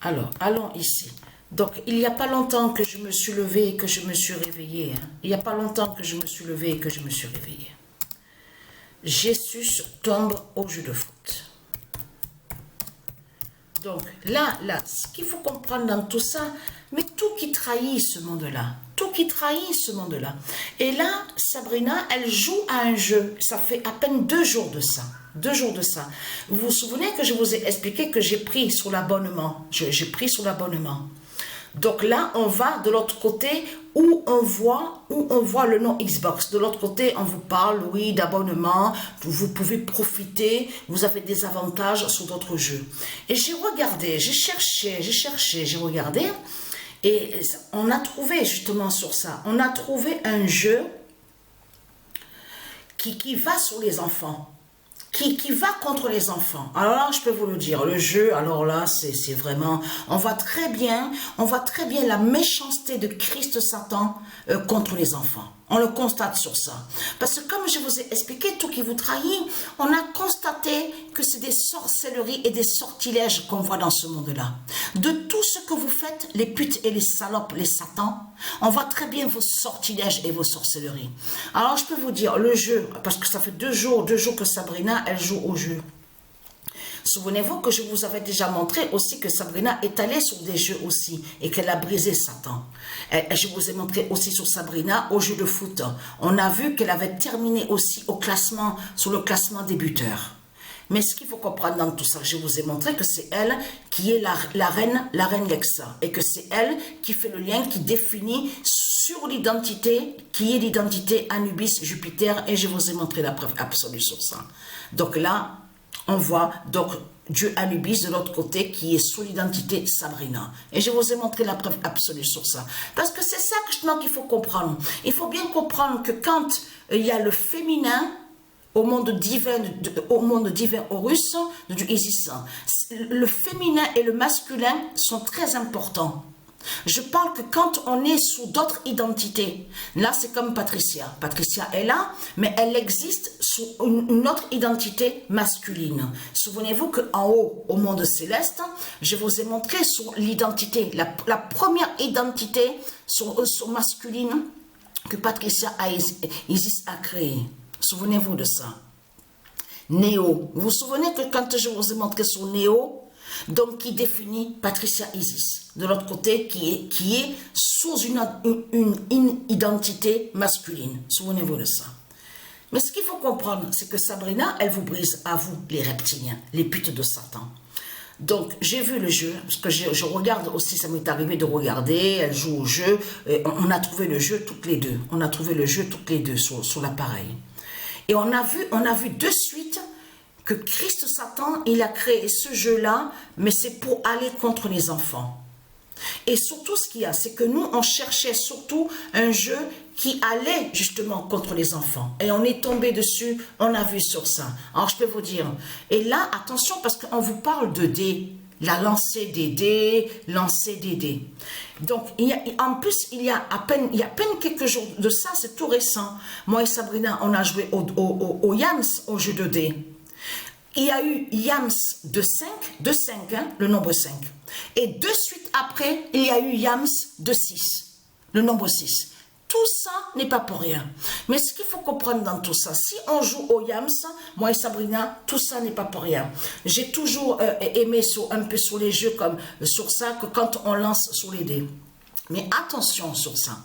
Alors, allons ici. Donc, il n'y a pas longtemps que je me suis levée et que je me suis réveillée. Hein. Il n'y a pas longtemps que je me suis levée et que je me suis réveillée. Jesus tombe au jeu de foot. Donc, là, ce qu'il faut comprendre dans tout ça, mais tout qui trahit ce monde-là, tout qui trahit ce monde-là. Et là, Sabrina, elle joue à un jeu. Ça fait à peine 2 jours de ça. 2 jours de ça. Vous vous souvenez que je vous ai expliqué que j'ai pris sur l'abonnement. J'ai pris sur l'abonnement. Donc là, on va de l'autre côté où on voit le nom Xbox. De l'autre côté, on vous parle, oui, d'abonnement. Vous pouvez profiter. Vous avez des avantages sur d'autres jeux. Et j'ai regardé, j'ai cherché, j'ai regardé. Et on a trouvé justement sur ça. On a trouvé un jeu qui va sur les enfants. Qui va contre les enfants. Alors là, je peux vous le dire, le jeu, alors là, c'est vraiment, on voit très bien la méchanceté de Christ Satan contre les enfants. On le constate sur ça. Parce que comme je vous ai expliqué, tout qui vous trahit, on a constaté que c'est des sorcelleries et des sortilèges qu'on voit dans ce monde-là. De tout ce que vous faites, les putes et les salopes, les satans, on voit très bien vos sortilèges et vos sorcelleries. Alors je peux vous dire, le jeu, parce que ça fait 2 jours que Sabrina, elle joue au jeu. Souvenez-vous que je vous avais déjà montré aussi que Sabrina est allée sur des jeux aussi et qu'elle a brisé Satan. Je vous ai montré aussi sur Sabrina au jeu de foot. On a vu qu'elle avait terminé aussi au classement, sur le classement des buteurs. Mais ce qu'il faut comprendre dans tout ça, je vous ai montré que c'est elle qui est la reine Lexa et que c'est elle qui fait le lien, qui définit sur l'identité, qui est l'identité Anubis, Jupiter, et je vous ai montré la preuve absolue sur ça. Donc là, on voit donc Dieu Anubis de l'autre côté qui est sous l'identité Sabrina. Et je vous ai montré la preuve absolue sur ça. Parce que c'est ça justement qu'il faut comprendre. Il faut bien comprendre que quand il y a le féminin au monde divin Horus, du Isis, le féminin et le masculin sont très importants. Je parle que quand on est sous d'autres identités, là c'est comme Patricia. Patricia est là, mais elle existe sous une autre identité masculine. Souvenez-vous qu'en haut, au monde céleste, je vous ai montré sur l'identité, la première identité sur masculine que Patricia Isis a créée. Souvenez-vous de ça. Néo. Vous vous souvenez que quand je vous ai montré sur Néo, donc qui définit Patricia Isis, de l'autre côté qui est sous une identité masculine. Souvenez-vous de ça. Mais ce qu'il faut comprendre, c'est que Sabrina, elle vous brise à vous, les reptiliens, les putes de Satan. Donc, j'ai vu le jeu, parce que je regarde aussi, ça m'est arrivé de regarder, elle joue au jeu, on a trouvé le jeu toutes les deux. On a trouvé le jeu toutes les deux sur l'appareil. Et on a vu de suite que Christ Satan, il a créé ce jeu-là, mais c'est pour aller contre les enfants. Et surtout, ce qu'il y a, c'est que nous, on cherchait surtout un jeu qui allait justement contre les enfants. Et on est tombé dessus, on a vu sur ça. Alors, je peux vous dire, et là, attention, parce qu'on vous parle de dés, la lancée des dés, lancer des dés. Donc, en plus, il y a à peine quelques jours de ça, c'est tout récent. Moi et Sabrina, on a joué au Yams, au jeu de dés. Il y a eu Yams de 5, hein, le nombre 5. Et de suite après, il y a eu Yams de 6, le nombre 6. Tout ça n'est pas pour rien. Mais ce qu'il faut comprendre dans tout ça, si on joue au Yams, moi et Sabrina, tout ça n'est pas pour rien. J'ai toujours aimé un peu sur les jeux comme sur ça, que quand on lance sur les dés. Mais attention sur ça.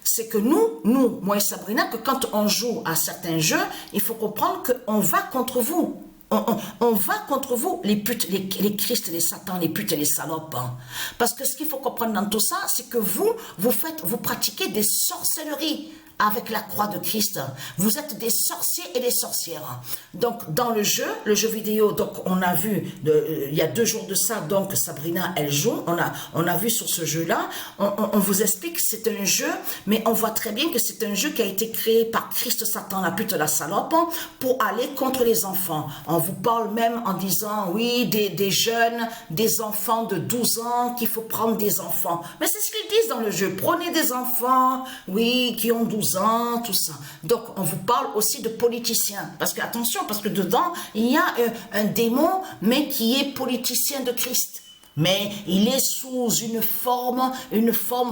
C'est que nous, moi et Sabrina, que quand on joue à certains jeux, il faut comprendre qu'on va contre vous. On va contre vous, les putes, les Christ, les satans, les putes et les salopes. Hein. Parce que ce qu'il faut comprendre dans tout ça, c'est que vous pratiquez des sorcelleries avec la croix de Christ. Vous êtes des sorciers et des sorcières. Donc, dans le jeu vidéo, donc on a vu, il y a 2 jours de ça, donc Sabrina, elle joue, on a vu sur ce jeu-là, on vous explique que c'est un jeu, mais on voit très bien que c'est un jeu qui a été créé par Christ Satan, la pute, la salope, pour aller contre les enfants. On vous parle même en disant, oui, des jeunes, des enfants de 12 ans, qu'il faut prendre des enfants. Mais c'est ce qu'ils disent dans le jeu, prenez des enfants, oui, qui ont 12 ans, tout ça. Donc, on vous parle aussi de politiciens. Parce que, attention, parce que dedans, il y a un démon, mais qui est politicien de Christ. Mais il est sous une forme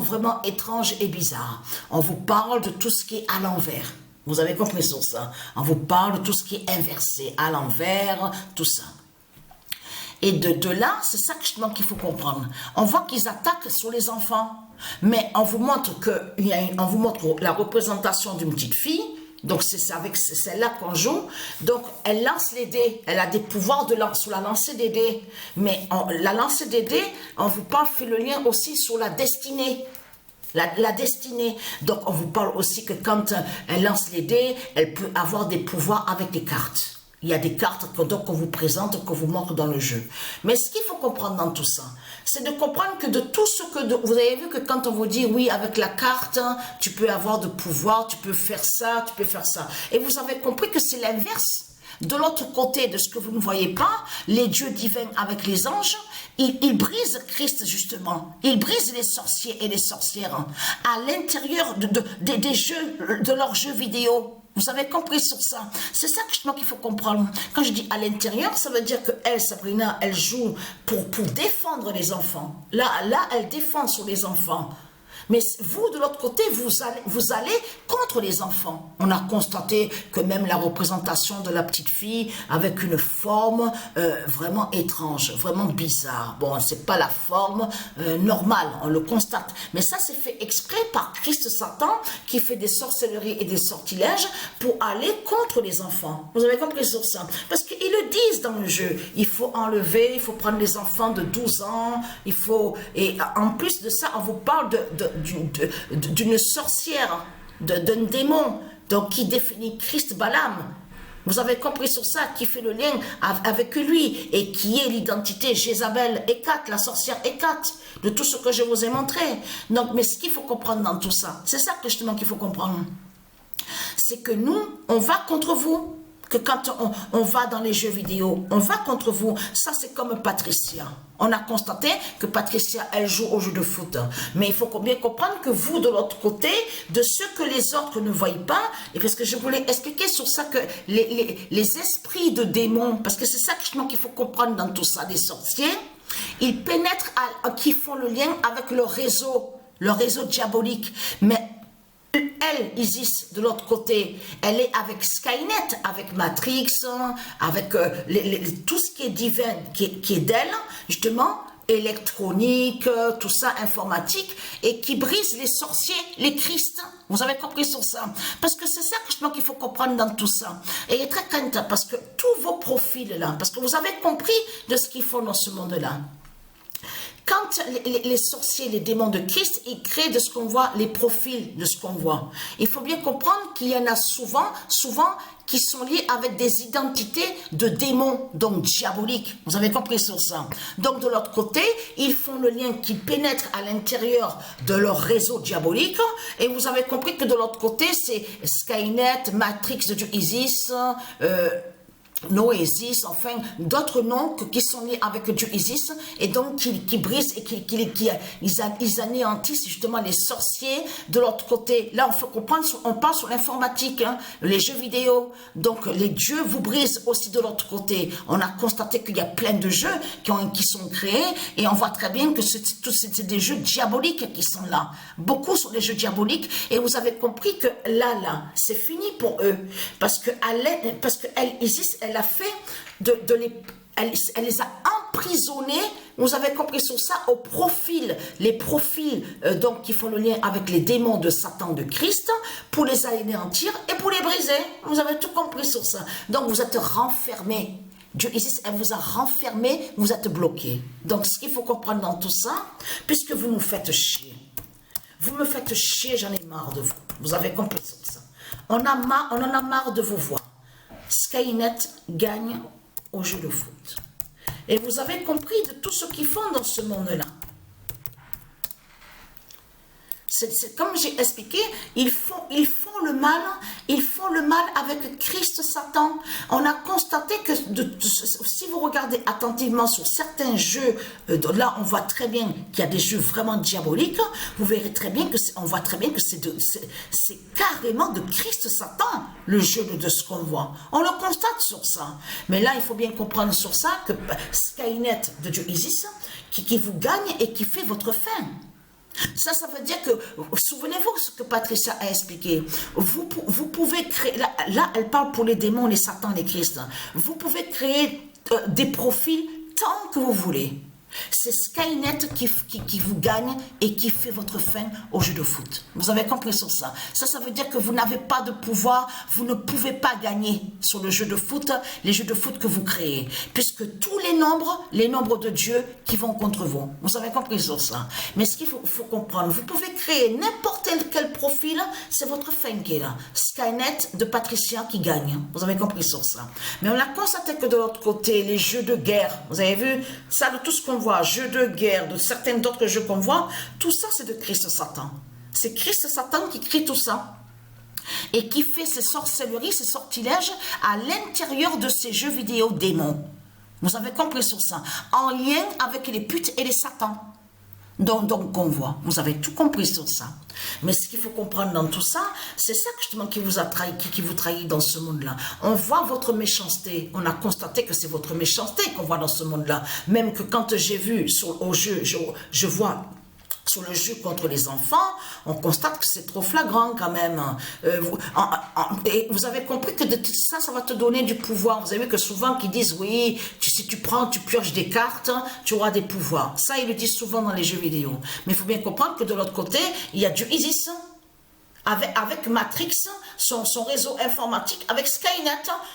vraiment étrange et bizarre. On vous parle de tout ce qui est à l'envers. Vous avez compris sur ça. On vous parle de tout ce qui est inversé, à l'envers, tout ça. Et de là, c'est ça justement qu'il faut comprendre. On voit qu'ils attaquent sur les enfants. Mais on vous montre la représentation d'une petite fille. Donc c'est avec celle-là qu'on joue. Donc elle lance les dés. Elle a des pouvoirs sur la lancée des dés. Mais la lancée des dés, on vous parle, fait le lien aussi sur la destinée. La destinée. Donc on vous parle aussi que quand elle lance les dés, elle peut avoir des pouvoirs avec des cartes. Il y a des cartes qu'on vous présente, qu'on vous montre dans le jeu. Mais ce qu'il faut comprendre dans tout ça, c'est de comprendre que de tout ce que... vous avez vu que quand on vous dit, oui, avec la carte, tu peux avoir de pouvoir, tu peux faire ça, tu peux faire ça. Et vous avez compris que c'est l'inverse. De l'autre côté de ce que vous ne voyez pas, les dieux divins avec les anges, ils brisent Christ justement. Ils brisent les sorciers et les sorcières à l'intérieur des jeux, de leurs jeux vidéo. Vous avez compris sur ça. C'est ça justement qu'il faut comprendre. Quand je dis à l'intérieur, ça veut dire que elle, Sabrina, elle joue pour défendre les enfants. Là, elle défend sur les enfants. Mais vous, de l'autre côté, vous allez contre les enfants. On a constaté que même la représentation de la petite fille avec une forme vraiment étrange, vraiment bizarre. Bon, c'est pas la forme normale, on le constate. Mais ça, c'est fait exprès par Christ Satan qui fait des sorcelleries et des sortilèges pour aller contre les enfants. Vous avez compris sur ça? Parce qu'ils le disent dans le jeu. Il faut enlever, il faut prendre les enfants de 12 ans, il faut... Et en plus de ça, on vous parle d'une sorcière, d'un démon, donc qui définit Christ Balaam. Vous avez compris sur ça, qui fait le lien avec lui et qui est l'identité Jézabel Hécate, la sorcière Hécate, de tout ce que je vous ai montré. Donc, mais ce qu'il faut comprendre dans tout ça, c'est ça que justement qu'il faut comprendre, c'est que nous, on va contre vous. Que quand on va dans les jeux vidéo, on va contre vous. Ça, c'est comme Patricia. On a constaté que Patricia, elle joue au jeu de foot. Mais il faut bien comprendre que vous, de l'autre côté, de ce que les autres ne voient pas, et parce que je voulais expliquer sur ça que les esprits de démons, parce que c'est ça qu'il faut comprendre dans tout ça, des sorciers, ils pénètrent, qui font le lien avec leur réseau diabolique. Mais elle, Isis, de l'autre côté, elle est avec Skynet, avec Matrix, avec tout ce qui est divin, qui est d'elle, justement, électronique, tout ça, informatique, et qui brise les sorciers, les Christ. Vous avez compris sur ça? Parce que c'est ça justement qu'il faut comprendre dans tout ça. Et il est très craintif, parce que tous vos profils là, parce que vous avez compris de ce qu'ils font dans ce monde-là. Quand les sorciers, les démons de Christ, ils créent de ce qu'on voit, les profils de ce qu'on voit. Il faut bien comprendre qu'il y en a souvent qui sont liés avec des identités de démons, donc diaboliques. Vous avez compris sur ça. Donc de l'autre côté, ils font le lien qui pénètre à l'intérieur de leur réseau diabolique. Et vous avez compris que de l'autre côté, c'est Skynet, Matrix de Dieu Isis, Noésis, enfin, d'autres noms qui sont liés avec Dieu Isis, et donc qui brisent et ils anéantissent justement les sorciers de l'autre côté. Là, on faut comprendre, on parle sur l'informatique, hein, les jeux vidéo. Donc, les dieux vous brisent aussi de l'autre côté. On a constaté qu'il y a plein de jeux qui sont créés, et on voit très bien que c'est des jeux diaboliques qui sont là. Beaucoup sont des jeux diaboliques, et vous avez compris que là, c'est fini pour eux. Parce que Isis, elle a fait elle les a emprisonnés, vous avez compris sur ça, au profil, les profils donc qui font le lien avec les démons de Satan, de Christ, pour les anéantir et pour les briser. Vous avez tout compris sur ça. Donc vous êtes renfermés. Dieu Isis, elle vous a renfermés, vous êtes bloqués. Donc ce qu'il faut comprendre dans tout ça, puisque vous nous faites chier. Vous me faites chier, j'en ai marre de vous. Vous avez compris sur ça. On en a marre de vous voir. Skynet gagne au jeu de foot. Et vous avez compris de tout ce qu'ils font dans ce monde-là. C'est comme j'ai expliqué, ils font le mal avec Christ Satan. On a constaté que si vous regardez attentivement sur certains jeux, là on voit très bien qu'il y a des jeux vraiment diaboliques. Vous verrez très bien on voit très bien que c'est carrément de Christ Satan le jeu de ce qu'on voit. On le constate sur ça. Mais là il faut bien comprendre sur ça que Skynet de Dieu Isis, qui vous gagne et qui fait votre fin. Ça veut dire que, souvenez-vous ce que Patricia a expliqué, vous pouvez créer, là elle parle pour les démons, les satans, les Christ, vous pouvez créer des profils tant que vous voulez. C'est Skynet qui vous gagne et qui fait votre fin au jeu de foot. Vous avez compris sur ça. Ça veut dire que vous n'avez pas de pouvoir, vous ne pouvez pas gagner sur le jeu de foot, les jeux de foot que vous créez. Puisque tous les nombres de Dieu qui vont contre vous. Vous avez compris sur ça. Mais ce qu'il faut comprendre, vous pouvez créer n'importe quel profil, c'est votre fin qui est là. Skynet de Patricia qui gagne. Vous avez compris sur ça. Mais on a constaté que de l'autre côté, les jeux de guerre, vous avez vu, ça de tout ce qu'on voit, jeux de guerre, de certains d'autres jeux qu'on voit, tout ça c'est de Christ Satan. C'est Christ Satan qui crée tout ça et qui fait ses sorcelleries, ses sortilèges à l'intérieur de ces jeux vidéo démons. Vous avez compris sur ça, en lien avec les putes et les satans. Donc qu'on voit, vous avez tout compris sur ça. Mais ce qu'il faut comprendre dans tout ça, c'est ça justement qui vous a trahi, qui vous trahit dans ce monde-là. On voit votre méchanceté, on a constaté que c'est votre méchanceté qu'on voit dans ce monde-là. Même que quand j'ai vu au jeu, je vois sur le jeu contre les enfants, on constate que c'est trop flagrant quand même. Et vous avez compris que de tout ça, ça va te donner du pouvoir. Vous avez vu que souvent qu'ils disent, oui, si tu pioches des cartes, tu auras des pouvoirs. Ça, ils le disent souvent dans les jeux vidéo. Mais il faut bien comprendre que de l'autre côté, il y a du ISIS. Avec Matrix, son réseau informatique, avec Skynet,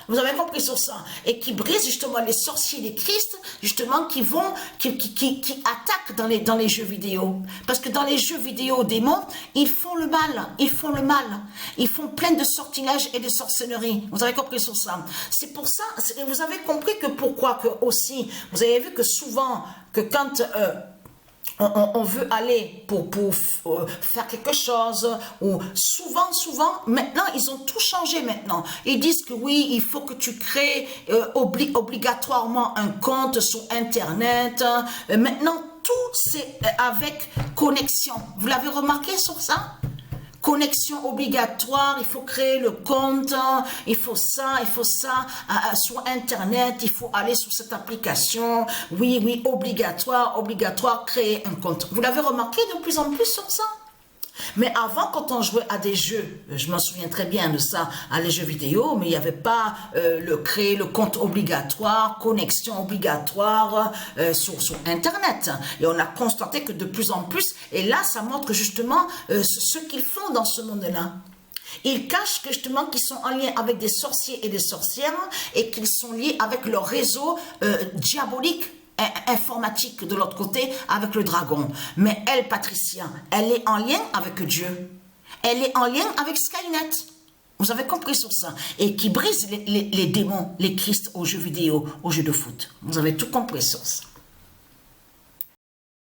vous avez compris sur ça, et qui brise justement les sorciers, les Christ, justement, qui attaquent dans les jeux vidéo. Parce que dans les jeux vidéo démons, ils font le mal, ils font plein de sortilèges et de sorcelleries. Vous avez compris sur ça. C'est pour ça, vous avez compris que pourquoi que aussi, vous avez vu que souvent, que quand on veut aller pour faire quelque chose, ou souvent, maintenant, ils ont tout changé maintenant. Ils disent que oui, il faut que tu crées obligatoirement un compte sur Internet. Maintenant, tout c'est avec connexion. Vous l'avez remarqué sur ça? Connexion obligatoire, il faut créer le compte, il faut ça, sur Internet, il faut aller sur cette application, oui, obligatoire, créer un compte. Vous l'avez remarqué de plus en plus sur ça? Mais avant, quand on jouait à des jeux, je m'en souviens très bien de ça, à les jeux vidéo, mais il n'y avait pas créer le compte obligatoire, connexion obligatoire sur Internet. Et on a constaté que de plus en plus, et là, ça montre justement ce qu'ils font dans ce monde-là. Ils cachent que justement qu'ils sont en lien avec des sorciers et des sorcières et qu'ils sont liés avec leur réseau diabolique, informatique de l'autre côté avec le dragon. Mais elle, Patricia, elle est en lien avec Dieu. Elle est en lien avec Skynet. Vous avez compris sur ça. Et qui brise les démons, les Christ aux jeux vidéo, aux jeux de foot. Vous avez tout compris sur ça.